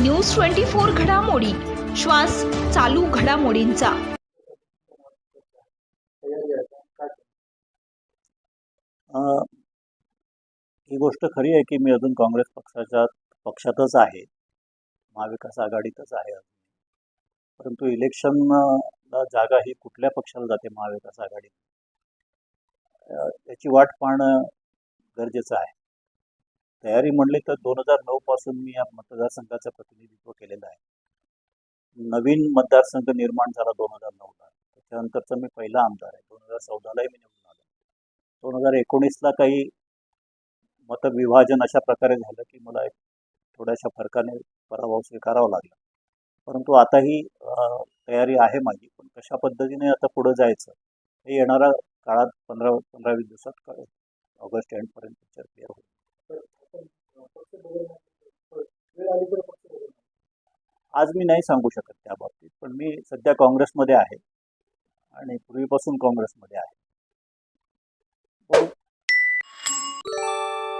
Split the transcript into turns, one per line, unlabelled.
News 24 घडामोडी, श्वास चालू घडामोडींचा।
ही गोष्ट खरी आहे की मी अजून काँग्रेस पक्षातच आहे, महाविकास आघाडीतच आहे अजून. परंतु इलेक्शनला जागा ही कुठल्या पक्षाला जाते महाविकास आघाडी, त्याची वाट पाहणं गरजेचं आहे. तयारी म्हणली तर 2009 पासून मी या मतदारसंघाचं प्रतिनिधित्व केलेलं आहे. नवीन मतदारसंघ निर्माण झाला 2009ला, त्याच्यानंतरचा मी पहिला आमदार आहे. 2014लाही मी निवडून आलो. 2019ला काही मतविभाजन अशा प्रकारे झालं की मला एक थोड्याशा फरकाने पराभव स्वीकारावा लागला. परंतु आताही तयारी आहे माझी, पण कशा पद्धतीने आता पुढे जायचं हे येणाऱ्या काळात 15-20 दिवसात कळेल. ऑगस्ट एंडपर्यंत क्लिअर होईल. आज मी नाही सांगू शकत त्या बाबतीत, पण मी सध्या काँग्रेसमध्ये आहे आणि पूर्वीपासून काँग्रेसमध्ये आहे.